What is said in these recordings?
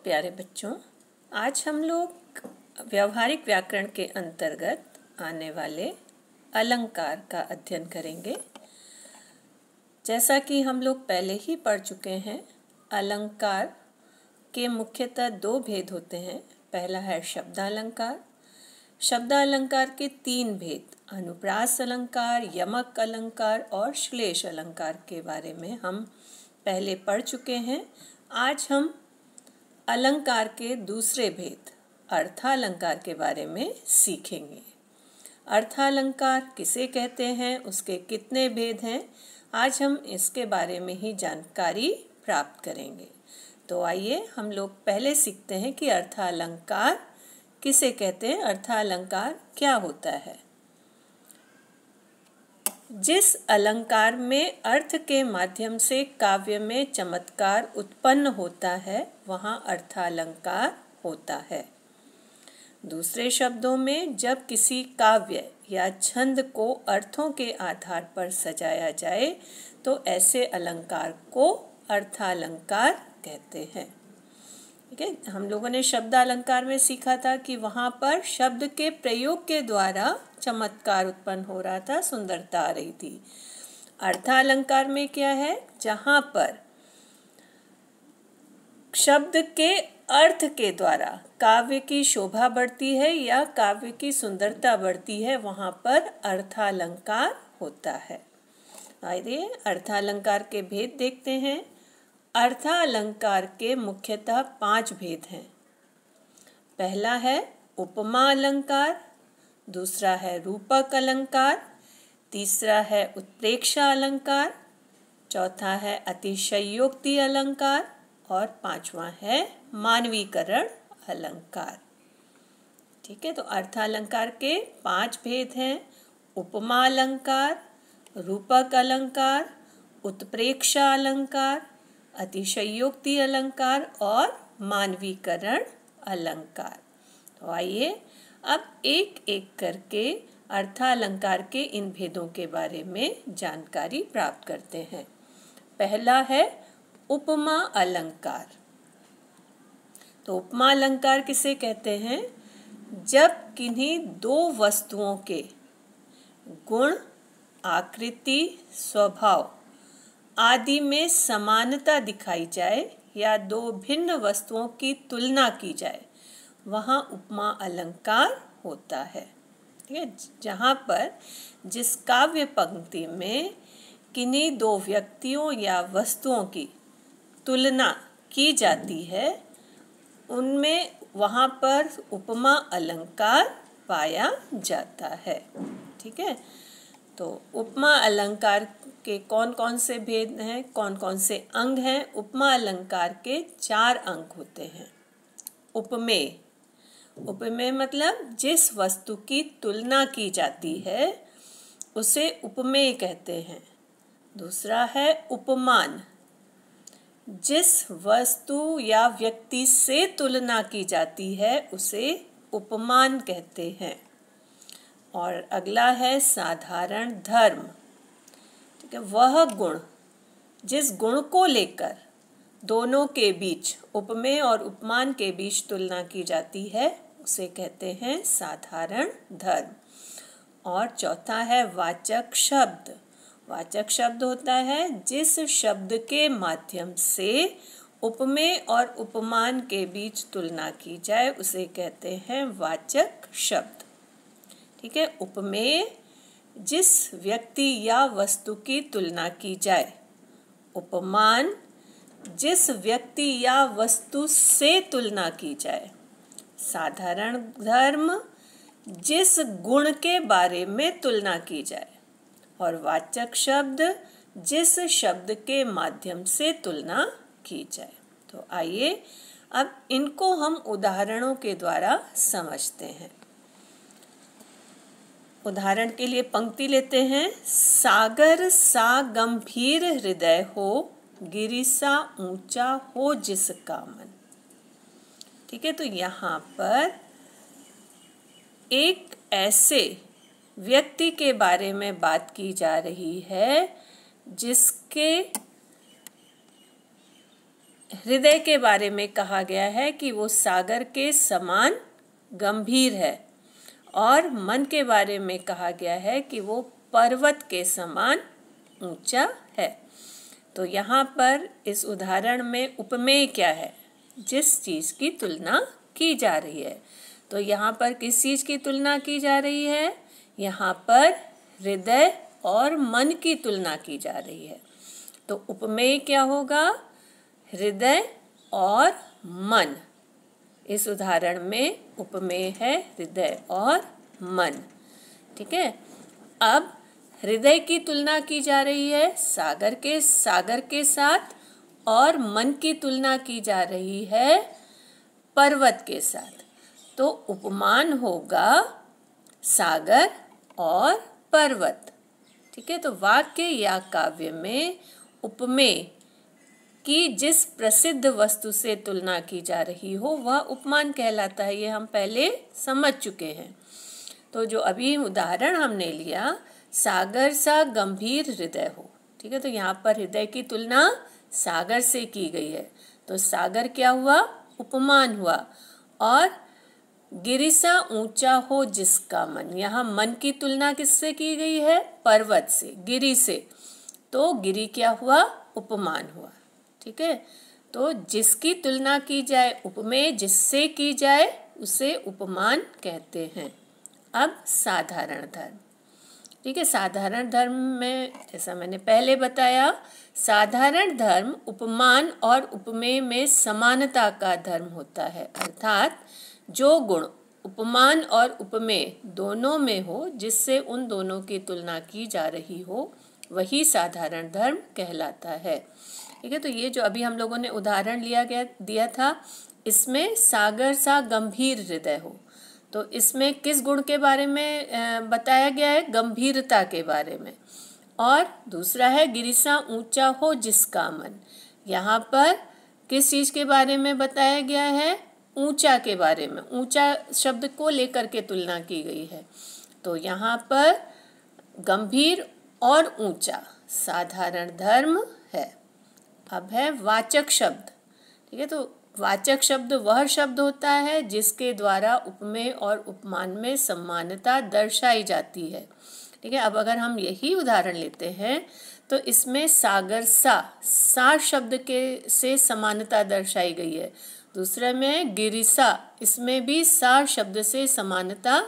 प्यारे बच्चों, आज हम लोग व्यावहारिक व्याकरण के अंतर्गत आने वाले अलंकार का अध्ययन करेंगे। जैसा कि हम लोग पहले ही पढ़ चुके हैं, अलंकार के मुख्यतः दो भेद होते हैं। पहला है शब्दालंकार। शब्दालंकार के तीन भेद, अनुप्रास अलंकार, यमक अलंकार और श्लेष अलंकार के बारे में हम पहले पढ़ चुके हैं। आज हम अलंकार के दूसरे भेद, अर्थालंकार के बारे में सीखेंगे। अर्थालंकार किसे कहते हैं, उसके कितने भेद हैं, आज हम इसके बारे में ही जानकारी प्राप्त करेंगे। तो आइए हम लोग पहले सीखते हैं कि अर्थालंकार किसे कहते हैं, अर्थालंकार क्या होता है। जिस अलंकार में अर्थ के माध्यम से काव्य में चमत्कार उत्पन्न होता है वहाँ अर्थालंकार होता है। दूसरे शब्दों में, जब किसी काव्य या छंद को अर्थों के आधार पर सजाया जाए तो ऐसे अलंकार को अर्थालंकार कहते हैं। ठीक है, हम लोगों ने शब्दालंकार में सीखा था कि वहाँ पर शब्द के प्रयोग के द्वारा चमत्कार उत्पन्न हो रहा था, सुंदरता आ रही थी। अर्थालंकार में क्या है, जहाँ पर शब्द के अर्थ के द्वारा काव्य की शोभा बढ़ती है या काव्य की सुंदरता बढ़ती है, वहाँ पर अर्थालंकार होता है। आइए अर्थालंकार के भेद देखते हैं। अर्थालंकार के मुख्यतः 5 भेद हैं। पहला है उपमा अलंकार, दूसरा है रूपक अलंकार, तीसरा है उत्प्रेक्षा अलंकार, चौथा है अतिशयोक्ति अलंकार और पांचवा है मानवीकरण अलंकार। ठीक है, तो अर्थालंकार के 5 भेद हैं। उपमा अलंकार, रूपक अलंकार, उत्प्रेक्षा अलंकार, अतिशयोक्ति अलंकार और मानवीकरण अलंकार। तो आइए अब एक एक करके अर्थालंकार के इन भेदों के बारे में जानकारी प्राप्त करते हैं। पहला है उपमा अलंकार। तो उपमा अलंकार किसे कहते हैं, जब किन्हीं दो वस्तुओं के गुण, आकृति, स्वभाव आदि में समानता दिखाई जाए या दो भिन्न वस्तुओं की तुलना की जाए, वहाँ उपमा अलंकार होता है। ठीक है, जहाँ पर जिस काव्य पंक्ति में किन्हीं दो व्यक्तियों या वस्तुओं की तुलना की जाती है, उनमें वहाँ पर उपमा अलंकार पाया जाता है। ठीक है, तो उपमा अलंकार के कौन कौन से भेद हैं, कौन कौन से अंग हैं। उपमा अलंकार के 4 अंग होते हैं। उपमेय, उपमेय मतलब जिस वस्तु की तुलना की जाती है उसे उपमेय कहते हैं। दूसरा है उपमान, जिस वस्तु या व्यक्ति से तुलना की जाती है उसे उपमान कहते हैं। और अगला है साधारण धर्म। ठीक है, वह गुण जिस गुण को लेकर दोनों के बीच, उपमेय और उपमान के बीच तुलना की जाती है उसे कहते हैं साधारण धर्म। और चौथा है वाचक शब्द। वाचक शब्द होता है जिस शब्द के माध्यम से उपमेय और उपमान के बीच तुलना की जाए उसे कहते हैं वाचक शब्द। ठीक है, उपमेय जिस व्यक्ति या वस्तु की तुलना की जाए, उपमान जिस व्यक्ति या वस्तु से तुलना की जाए, साधारण धर्म जिस गुण के बारे में तुलना की जाए, और वाचक शब्द जिस शब्द के माध्यम से तुलना की जाए। तो आइए अब इनको हम उदाहरणों के द्वारा समझते हैं। उदाहरण के लिए पंक्ति लेते हैं। सागर सा गंभीर हृदय हो, गिरि सा ऊंचा हो जिसका मन। ठीक है, तो यहाँ पर एक ऐसे व्यक्ति के बारे में बात की जा रही है जिसके हृदय के बारे में कहा गया है कि वो सागर के समान गंभीर है, और मन के बारे में कहा गया है कि वो पर्वत के समान ऊंचा है। तो यहाँ पर इस उदाहरण में उपमेय क्या है? जिस चीज की तुलना की जा रही है। तो यहाँ पर किस चीज की तुलना की जा रही है? यहाँ पर हृदय और मन की तुलना की जा रही है। तो उपमेय क्या होगा? हृदय और मन। इस उदाहरण में उपमेय है हृदय और मन। ठीक है। अब हृदय की तुलना की जा रही है सागर के साथ, और मन की तुलना की जा रही है पर्वत के साथ। तो उपमान होगा सागर और पर्वत। ठीक है। तो वाक्य या काव्य में उपमेय की जिस प्रसिद्ध वस्तु से तुलना की जा रही हो वह उपमान कहलाता है। ये हम पहले समझ चुके हैं। तो जो अभी उदाहरण हमने लिया, सागर सा गंभीर हृदय हो। ठीक है। तो यहाँ पर हृदय की तुलना सागर से की गई है। तो सागर क्या हुआ? उपमान हुआ। और गिरि सा ऊंचा हो जिसका मन, यहाँ मन की तुलना किससे की गई है? पर्वत से, गिरि से। तो गिरि क्या हुआ? उपमान हुआ। ठीक है। तो जिसकी तुलना की जाए उपमेय, जिससे की जाए उसे उपमान कहते हैं। अब साधारण धर्म। ठीक है। साधारण धर्म में जैसा मैंने पहले बताया, साधारण धर्म उपमान और उपमेय में समानता का धर्म होता है। अर्थात जो गुण उपमान और उपमेय दोनों में हो, जिससे उन दोनों की तुलना की जा रही हो, वही साधारण धर्म कहलाता है। ठीक है। तो ये जो अभी हम लोगों ने उदाहरण दिया था, इसमें सागर सा गंभीर हृदय हो, तो इसमें किस गुण के बारे में बताया गया है? गंभीरता के बारे में। और दूसरा है गिरि सा ऊंचा हो जिसका मन। यहाँ पर किस चीज के बारे में बताया गया है? ऊंचा के बारे में। ऊंचा शब्द को लेकर के तुलना की गई है। तो यहाँ पर गंभीर और ऊंचा साधारण धर्म है। अब है वाचक शब्द। ठीक है। तो वाचक शब्द वह शब्द होता है जिसके द्वारा उपमेय और उपमान में समानता दर्शाई जाती है। ठीक है। अब अगर हम यही उदाहरण लेते हैं तो इसमें सागर सा शब्द के से समानता दर्शाई गई है। दूसरे में गिरिसा, इसमें भी सा शब्द से समानता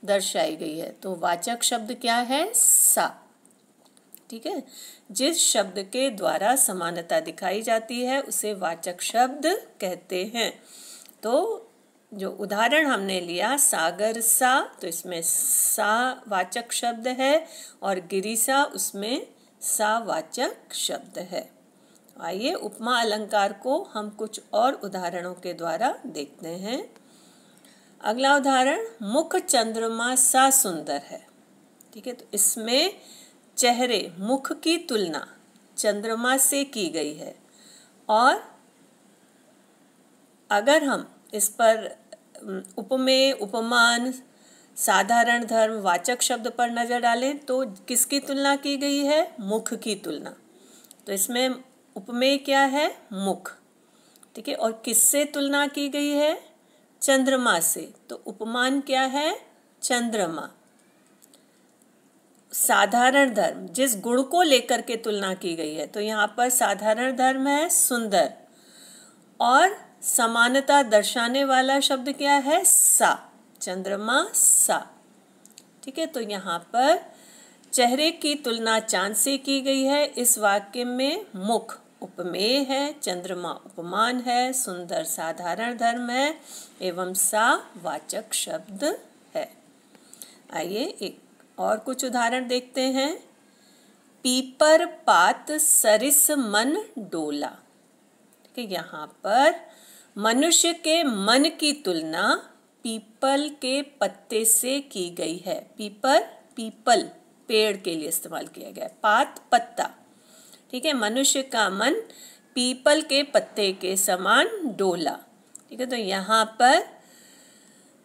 दर्शाई गई है। तो वाचक शब्द क्या है? सा। ठीक है। जिस शब्द के द्वारा समानता दिखाई जाती है उसे वाचक शब्द कहते हैं। तो जो उदाहरण हमने लिया सागर सा, तो इसमें सा वाचक शब्द है, और गिरिसा उसमें सा वाचक शब्द है। आइए उपमा अलंकार को हम कुछ और उदाहरणों के द्वारा देखते हैं। अगला उदाहरण, मुख चंद्रमा सा सुंदर है। ठीक है। तो इसमें चेहरे, मुख की तुलना चंद्रमा से की गई है। और अगर हम इस पर उपमेय, उपमान, साधारण धर्म, वाचक शब्द पर नजर डालें तो किसकी तुलना की गई है? मुख की तुलना। तो इसमें उपमेय क्या है? मुख। ठीक है। और किससे तुलना की गई है? चंद्रमा से। तो उपमान क्या है? चंद्रमा। साधारण धर्म, जिस गुण को लेकर के तुलना की गई है, तो यहाँ पर साधारण धर्म है सुंदर, और समानता दर्शाने वाला शब्द क्या है? सा, चंद्रमा सा। ठीक है। तो यहाँ पर चेहरे की तुलना चांद से की गई है। इस वाक्य में मुख उपमेय है, चंद्रमा उपमान है, सुंदर साधारण धर्म है, एवं सा वाचक शब्द है। आइए एक और कुछ उदाहरण देखते हैं। पीपर पात सरिस मन डोला। ठीक है। यहाँ पर मनुष्य के मन की तुलना पीपल के पत्ते से की गई है। पीपल पेड़ के लिए इस्तेमाल किया गया है। पात पत्ता। ठीक है। मनुष्य का मन पीपल के पत्ते के समान डोला। ठीक है। तो यहाँ पर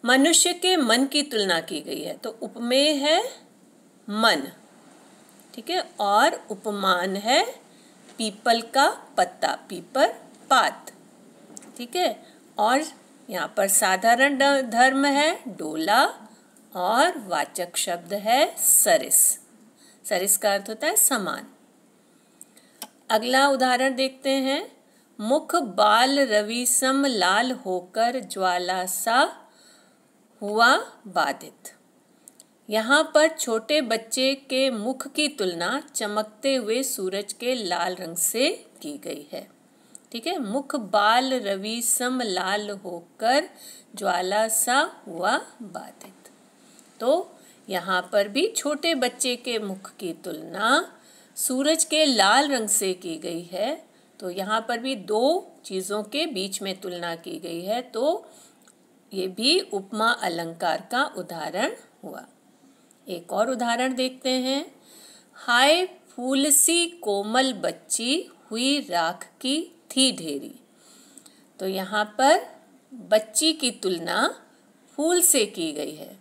मनुष्य के मन की तुलना की गई है। तो उपमेय है मन। ठीक है। और उपमान है पीपल का पत्ता, पीपर पात, ठीक है। और यहाँ पर साधारण धर्म है डोला और वाचक शब्द है सरिस। सरिस का अर्थ होता है समान। अगला उदाहरण देखते हैं। मुख बाल रवि सम लाल होकर ज्वाला सा हुआ बाधित। यहाँ पर छोटे बच्चे के मुख की तुलना चमकते हुए सूरज के लाल रंग से की गई है, ठीक है। मुख बाल रवि सम लाल होकर ज्वाला सा हुआ बाधित। तो यहाँ पर भी छोटे बच्चे के मुख की तुलना सूरज के लाल रंग से की गई है। तो यहाँ पर भी दो चीज़ों के बीच में तुलना की गई है, तो ये भी उपमा अलंकार का उदाहरण हुआ। एक और उदाहरण देखते हैं। हाय फूल सी कोमल बच्ची हुई राख की थी ढेरी। तो यहाँ पर बच्ची की तुलना फूल से की गई है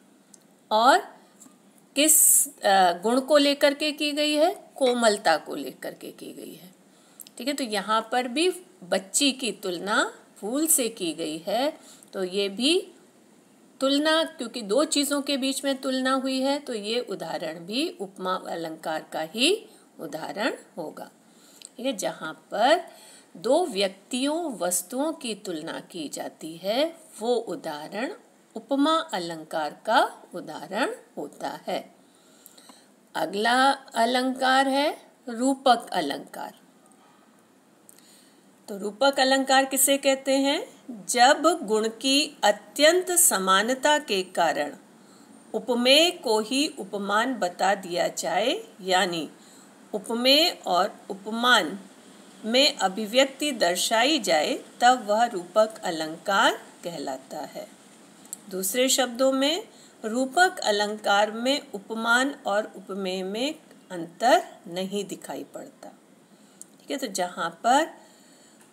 और किस गुण को लेकर के की गई है? कोमलता को लेकर के की गई है, ठीक है। तो यहाँ पर भी बच्ची की तुलना फूल से की गई है। तो ये भी तुलना, क्योंकि दो चीज़ों के बीच में तुलना हुई है, तो ये उदाहरण भी उपमा अलंकार का ही उदाहरण होगा, ठीक है। जहाँ पर दो व्यक्तियों वस्तुओं की तुलना की जाती है, वो उदाहरण उपमा अलंकार का उदाहरण होता है। अगला अलंकार है रूपक अलंकार। तो रूपक अलंकार किसे कहते हैं? जब गुण की अत्यंत समानता के कारण उपमेय को ही उपमान बता दिया जाए, यानी उपमेय और उपमान में अभिव्यक्ति दर्शाई जाए, तब वह रूपक अलंकार कहलाता है। दूसरे शब्दों में रूपक अलंकार में उपमान और उपमेय में अंतर नहीं दिखाई पड़ता, ठीक है। तो जहाँ पर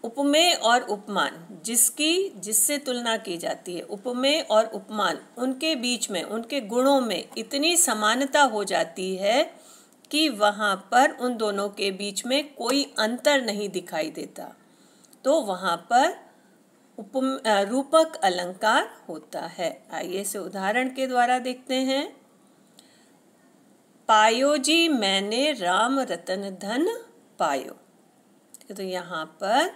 उपमेय और उपमान जिससे तुलना की जाती है, उपमेय और उपमान, उनके बीच में उनके गुणों में इतनी समानता हो जाती है कि वहाँ पर उन दोनों के बीच में कोई अंतर नहीं दिखाई देता, तो वहाँ पर रूपक अलंकार होता है। आइए इसे उदाहरण के द्वारा देखते हैं। पायो जी मैंने राम रतन धन पायो। तो यहाँ पर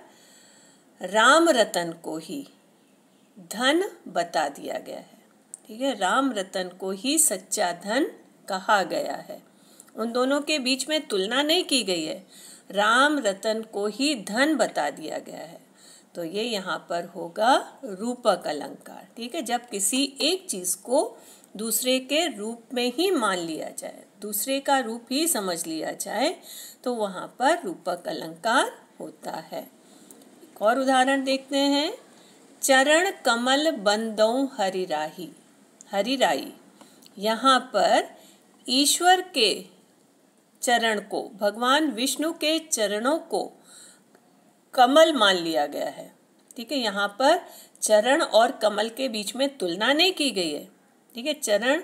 राम रतन को ही धन बता दिया गया है, ठीक है। राम रतन को ही सच्चा धन कहा गया है। उन दोनों के बीच में तुलना नहीं की गई है, राम रतन को ही धन बता दिया गया है। तो ये यहाँ पर होगा रूपक अलंकार, ठीक है। जब किसी एक चीज को दूसरे के रूप में ही मान लिया जाए, दूसरे का रूप ही समझ लिया जाए, तो वहाँ पर रूपक अलंकार होता है। एक और उदाहरण देखते हैं। चरण कमल बंदौ हरिराही। हरिराई, यहाँ पर ईश्वर के चरण को, भगवान विष्णु के चरणों को कमल मान लिया गया है, ठीक है। यहाँ पर चरण और कमल के बीच में तुलना नहीं की गई है, ठीक है। चरण,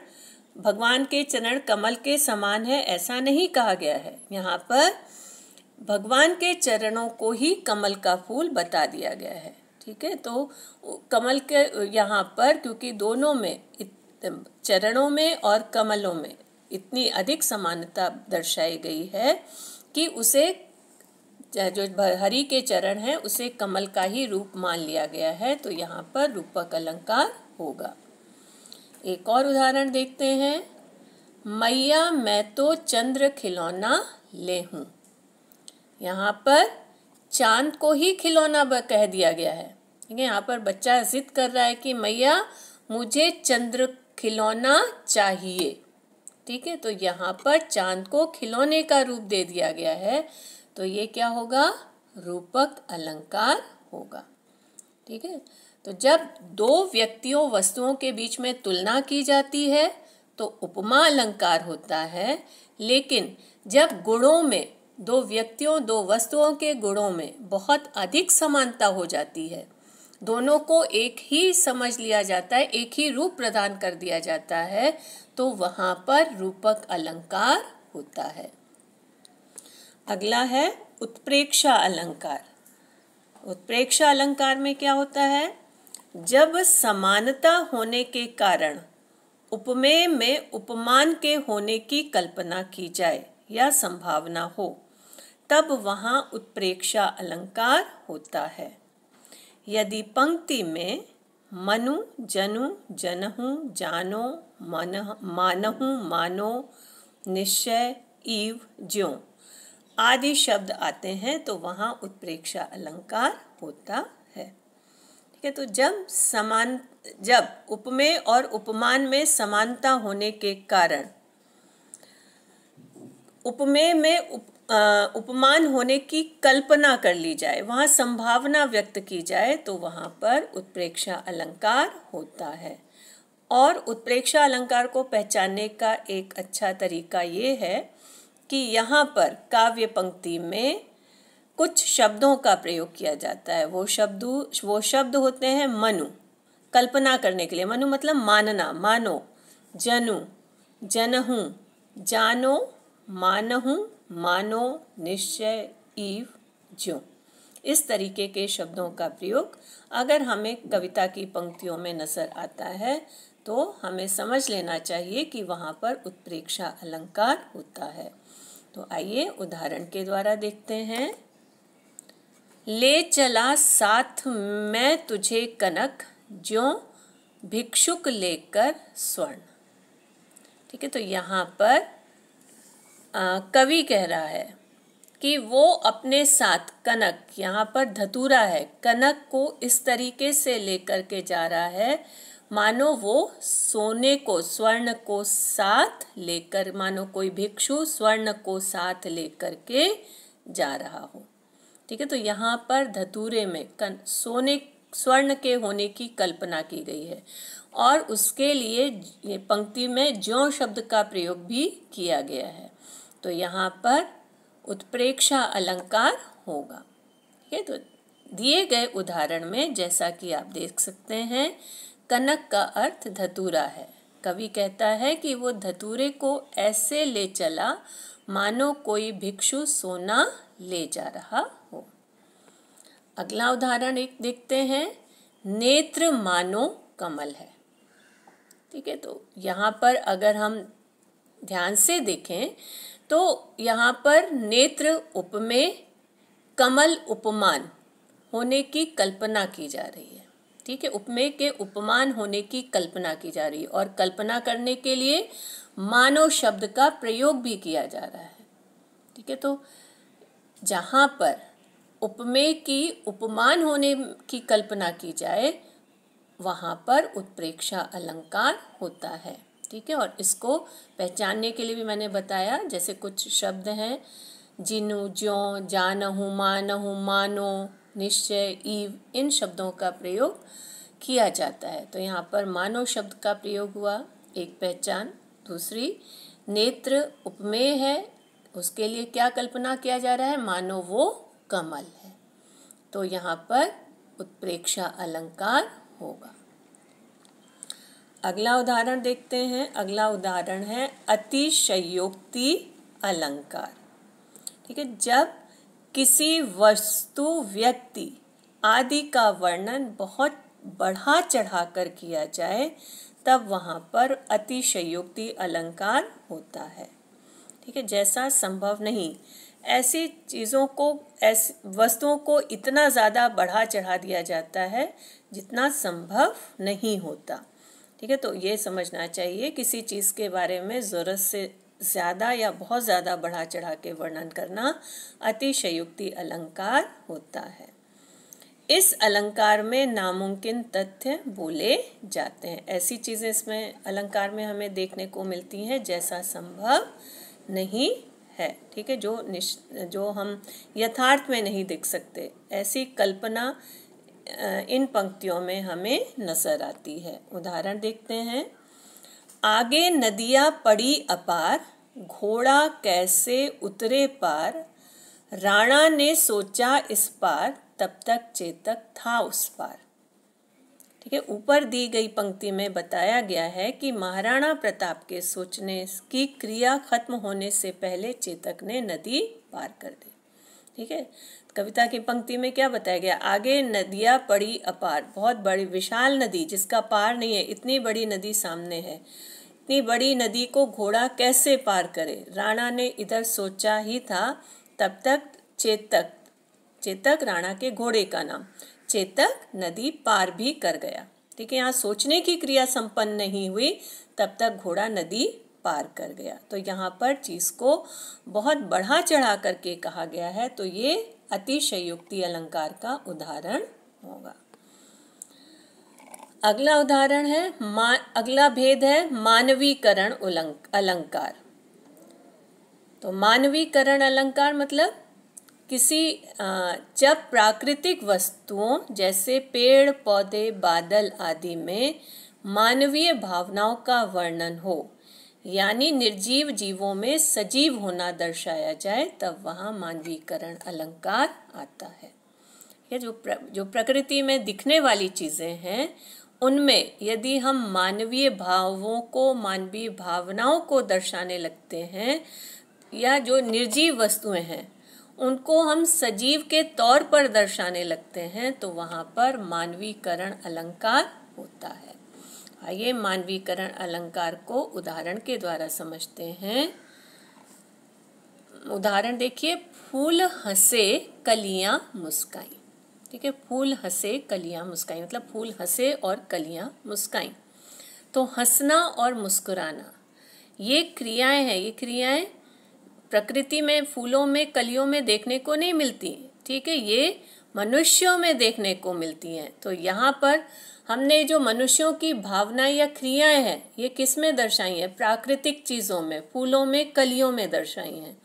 भगवान के चरण कमल के समान है ऐसा नहीं कहा गया है। यहाँ पर भगवान के चरणों को ही कमल का फूल बता दिया गया है, ठीक है। तो कमल के यहाँ पर क्योंकि दोनों में, चरणों में और कमलों में इतनी अधिक समानता दर्शाई गई है कि उसे, जो हरि के चरण है, उसे कमल का ही रूप मान लिया गया है। तो यहाँ पर रूपक अलंकार होगा। एक और उदाहरण देखते हैं। मैया मैं तो चंद्र खिलौना ले हूँ। यहाँ पर चांद को ही खिलौना कह दिया गया है, ठीक है। यहाँ पर बच्चा जिद कर रहा है कि मैया मुझे चंद्र खिलौना चाहिए, ठीक है। तो यहाँ पर चांद को खिलौने का रूप दे दिया गया है, तो ये क्या होगा? रूपक अलंकार होगा, ठीक है। तो जब दो व्यक्तियों वस्तुओं के बीच में तुलना की जाती है तो उपमा अलंकार होता है, लेकिन जब गुणों में, दो व्यक्तियों, दो वस्तुओं के गुणों में बहुत अधिक समानता हो जाती है, दोनों को एक ही समझ लिया जाता है, एक ही रूप प्रदान कर दिया जाता है, तो वहाँ पर रूपक अलंकार होता है। अगला है उत्प्रेक्षा अलंकार। उत्प्रेक्षा अलंकार में क्या होता है? जब समानता होने के कारण उपमेय में उपमान के होने की कल्पना की जाए या संभावना हो, तब वहाँ उत्प्रेक्षा अलंकार होता है। यदि पंक्ति में मनु, जनु, जनहु, जानो, मानहु, मानो, निश्चय, ईव, ज्यों आदि शब्द आते हैं तो वहाँ उत्प्रेक्षा अलंकार होता है। ठीक है, तो जब उपमेय और उपमान में समानता होने के कारण उपमेय में उपमान होने की कल्पना कर ली जाए, वहाँ संभावना व्यक्त की जाए, तो वहाँ पर उत्प्रेक्षा अलंकार होता है। और उत्प्रेक्षा अलंकार को पहचानने का एक अच्छा तरीका ये है कि यहाँ पर काव्य पंक्ति में कुछ शब्दों का प्रयोग किया जाता है। वो शब्द होते हैं मनु, कल्पना करने के लिए। मनु मतलब मानना, मानो, जनु, जनहु, जानो, मानहु, मानो, निश्चय, ईव, ज्यों। इस तरीके के शब्दों का प्रयोग अगर हमें कविता की पंक्तियों में नजर आता है तो हमें समझ लेना चाहिए कि वहाँ पर उत्प्रेक्षा अलंकार होता है। तो आइए उदाहरण के द्वारा देखते हैं। ले चला साथ मैं तुझे कनक, ज्यों भिक्षुक लेकर स्वर्ण। ठीक है, तो यहाँ पर कवि कह रहा है कि वो अपने साथ कनक, यहाँ पर धतूरा है, कनक को इस तरीके से लेकर के जा रहा है मानो वो सोने को, स्वर्ण को साथ लेकर, मानो कोई भिक्षु स्वर्ण को साथ लेकर के जा रहा हो। ठीक है, तो यहाँ पर धतूरे में स्वर्ण के होने की कल्पना की गई है और उसके लिए ये पंक्ति में ज्यों शब्द का प्रयोग भी किया गया है। तो यहाँ पर उत्प्रेक्षा अलंकार होगा। ठीक है, तो दिए गए उदाहरण में जैसा कि आप देख सकते हैं, कनक का अर्थ धतूरा है। कवि कहता है कि वो धतूरे को ऐसे ले चला मानो कोई भिक्षु सोना ले जा रहा हो। अगला उदाहरण एक देखते हैं। नेत्र मानो कमल है। ठीक है, तो यहाँ पर अगर हम ध्यान से देखें तो यहाँ पर नेत्र उपमेय, कमल उपमान होने की कल्पना की जा रही है। ठीक है, उपमेय के उपमान होने की कल्पना की जा रही है और कल्पना करने के लिए मानो शब्द का प्रयोग भी किया जा रहा है। ठीक है, तो जहाँ पर उपमेय की उपमान होने की कल्पना की जाए वहाँ पर उत्प्रेक्षा अलंकार होता है। ठीक है, और इसको पहचानने के लिए भी मैंने बताया, जैसे कुछ शब्द हैं जिनु, ज्यों, जानहु, मानहु, मानो, निश्चय, ईव, इन शब्दों का प्रयोग किया जाता है। तो यहाँ पर मानो शब्द का प्रयोग हुआ, एक पहचान। दूसरी, नेत्र उपमेय है, उसके लिए क्या कल्पना किया जा रहा है, मानो वो कमल है। तो यहाँ पर उत्प्रेक्षा अलंकार होगा। अगला उदाहरण देखते हैं। अगला उदाहरण है अतिशयोक्ति अलंकार। ठीक है, जब किसी वस्तु, व्यक्ति आदि का वर्णन बहुत बढ़ा चढ़ा कर किया जाए तब वहाँ पर अतिशयोक्ति अलंकार होता है। ठीक है, जैसा संभव नहीं, ऐसी चीज़ों को, ऐसी वस्तुओं को इतना ज़्यादा बढ़ा चढ़ा दिया जाता है जितना संभव नहीं होता। ठीक है, तो ये समझना चाहिए किसी चीज़ के बारे में ज़रूरत से ज़्यादा या बहुत ज़्यादा बढ़ा चढ़ा के वर्णन करना अतिशयोक्ति अलंकार होता है। इस अलंकार में नामुमकिन तथ्य बोले जाते हैं। ऐसी चीज़ें इसमें अलंकार में हमें देखने को मिलती हैं जैसा संभव नहीं है। ठीक है, जो हम यथार्थ में नहीं देख सकते, ऐसी कल्पना इन पंक्तियों में हमें नजर आती है। उदाहरण देखते हैं। आगे नदियाँ पड़ी अपार, घोड़ा कैसे उतरे पार, राणा ने सोचा इस पार, तब तक चेतक था उस पार। ठीक है, ऊपर दी गई पंक्ति में बताया गया है कि महाराणा प्रताप के सोचने की क्रिया खत्म होने से पहले चेतक ने नदी पार कर दी। ठीक है। कविता की पंक्ति में क्या बताया गया, आगे नदियाँ पड़ी अपार, बहुत बड़ी विशाल नदी जिसका पार नहीं है, इतनी बड़ी नदी सामने है, इतनी बड़ी नदी को घोड़ा कैसे पार करे। राणा ने इधर सोचा ही था, तब तक चेतक राणा के घोड़े का नाम, चेतक नदी पार भी कर गया। ठीक है, यहाँ सोचने की क्रिया संपन्न नहीं हुई, तब तक घोड़ा नदी पार कर गया। तो यहाँ पर चीज को बहुत बढ़ा चढ़ा करके कहा गया है, तो ये अतिशयोक्ति अलंकार का उदाहरण होगा। अगला उदाहरण है अगला भेद है मानवीकरण अलंकार। तो मानवीकरण अलंकार मतलब किसी जब प्राकृतिक वस्तुओं जैसे पेड़ पौधे बादल आदि में मानवीय भावनाओं का वर्णन हो, यानी निर्जीव जीवों में सजीव होना दर्शाया जाए, तब वहाँ मानवीकरण अलंकार आता है। ये जो प्रकृति में दिखने वाली चीज़ें हैं उनमें यदि हम मानवीय भावों को, मानवीय भावनाओं को दर्शाने लगते हैं, या जो निर्जीव वस्तुएं हैं उनको हम सजीव के तौर पर दर्शाने लगते हैं, तो वहाँ पर मानवीकरण अलंकार होता है। आइए मानवीकरण अलंकार को उदाहरण के द्वारा समझते हैं। उदाहरण देखिए, फूल हंसे कलियां मुस्काई। ठीक है, फूल हंसे कलियां मुस्काई मतलब फूल हंसे और कलियां मुस्काई। तो हंसना और मुस्कुराना ये क्रियाएं हैं, ये क्रियाएं प्रकृति में फूलों में कलियों में देखने को नहीं मिलती। ठीक है, ये मनुष्यों में देखने को मिलती हैं। तो यहाँ पर हमने जो मनुष्यों की भावनाएं या क्रियाएं हैं ये किस में दर्शाई हैं, प्राकृतिक चीज़ों में, फूलों में कलियों में दर्शाई हैं।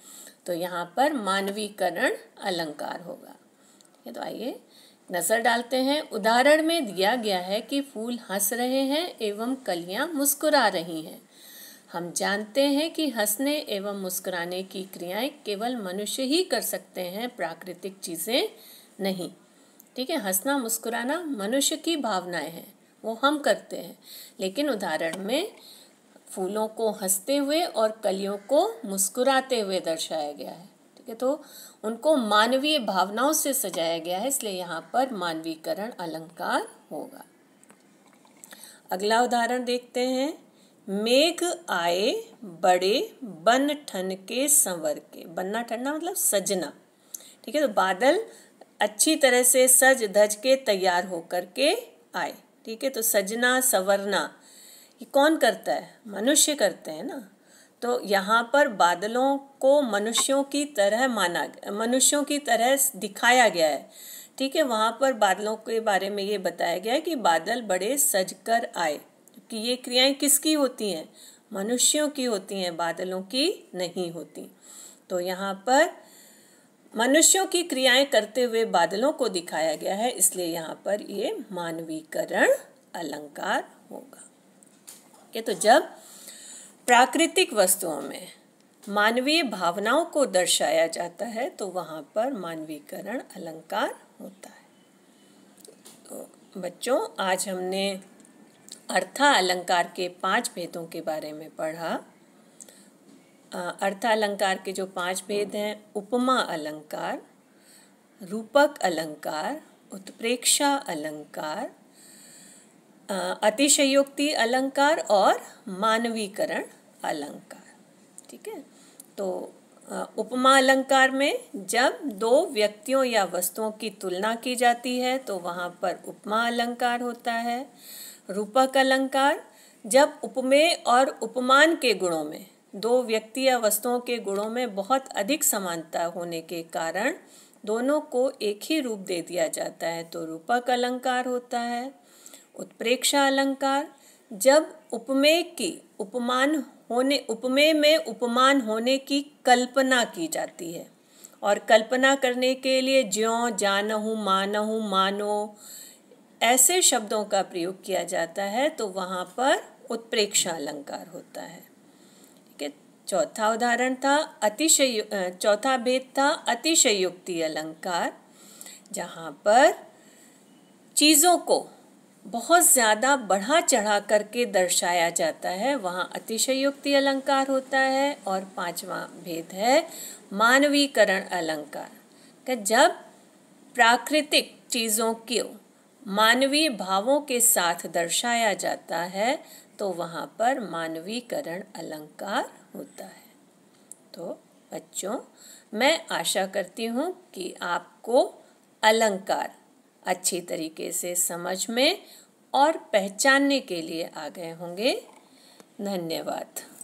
तो यहाँ पर मानवीकरण अलंकार होगा। तो आइए नजर डालते हैं। उदाहरण में दिया गया है कि फूल हंस रहे हैं एवं कलियां मुस्कुरा रही हैं। हम जानते हैं कि हंसने एवं मुस्कुराने की क्रियाएं केवल मनुष्य ही कर सकते हैं, प्राकृतिक चीजें नहीं। ठीक है, हंसना मुस्कुराना मनुष्य की भावनाएं हैं, वो हम करते हैं, लेकिन उदाहरण में फूलों को हंसते हुए और कलियों को मुस्कुराते हुए दर्शाया गया है। ठीक है, तो उनको मानवीय भावनाओं से सजाया गया है, इसलिए यहाँ पर मानवीकरण अलंकार होगा। अगला उदाहरण देखते हैं। मेघ आए बड़े बन ठन के संवर के, बनना ठनना मतलब सजना। ठीक है, तो बादल अच्छी तरह से सज धज के तैयार होकर के आए। ठीक है, तो सजना संवरना ये कौन करता है, मनुष्य करते हैं ना। तो यहाँ पर बादलों को मनुष्यों की तरह मनुष्यों की तरह दिखाया गया है। ठीक है, वहाँ पर बादलों के बारे में ये बताया गया है कि बादल बड़े सज कर आए, कि ये क्रियाएं किसकी होती हैं, मनुष्यों की होती हैं, बादलों की नहीं होती। तो यहाँ पर मनुष्यों की क्रियाएं करते हुए बादलों को दिखाया गया है, इसलिए यहाँ पर ये मानवीकरण अलंकार होगा। तो जब प्राकृतिक वस्तुओं में मानवीय भावनाओं को दर्शाया जाता है तो वहाँ पर मानवीकरण अलंकार होता है। तो बच्चों, आज हमने अर्था अलंकार के 5 भेदों के बारे में पढ़ा। अर्था अलंकार के जो 5 भेद हैं, उपमा अलंकार, रूपक अलंकार, उत्प्रेक्षा अलंकार, अतिशयोक्ति अलंकार और मानवीकरण अलंकार। ठीक है, तो उपमा अलंकार में जब 2 व्यक्तियों या वस्तुओं की तुलना की जाती है तो वहाँ पर उपमा अलंकार होता है। रूपक अलंकार जब उपमेय और उपमान के गुणों में 2 व्यक्ति या वस्तुओं के गुणों में बहुत अधिक समानता होने के कारण दोनों को एक ही रूप दे दिया जाता है, तो रूपक अलंकार होता है। उत्प्रेक्षा अलंकार जब उपमेय में उपमान होने की कल्पना की जाती है और कल्पना करने के लिए ज्यों, जानहु, मानहु, मानो ऐसे शब्दों का प्रयोग किया जाता है, तो वहाँ पर उत्प्रेक्षा अलंकार होता है। ठीक है, चौथा उदाहरण था चौथा भेद था अतिशयोक्ति अलंकार, जहाँ पर चीज़ों को बहुत ज़्यादा बढ़ा चढ़ा करके दर्शाया जाता है, वहाँ अतिशयोक्ति अलंकार होता है। और 5वां भेद है मानवीकरण अलंकार। कि जब प्राकृतिक चीज़ों को मानवीय भावों के साथ दर्शाया जाता है तो वहाँ पर मानवीकरण अलंकार होता है। तो बच्चों, मैं आशा करती हूँ कि आपको अलंकार अच्छी तरीके से समझ में और पहचानने के लिए आ गए होंगे। धन्यवाद।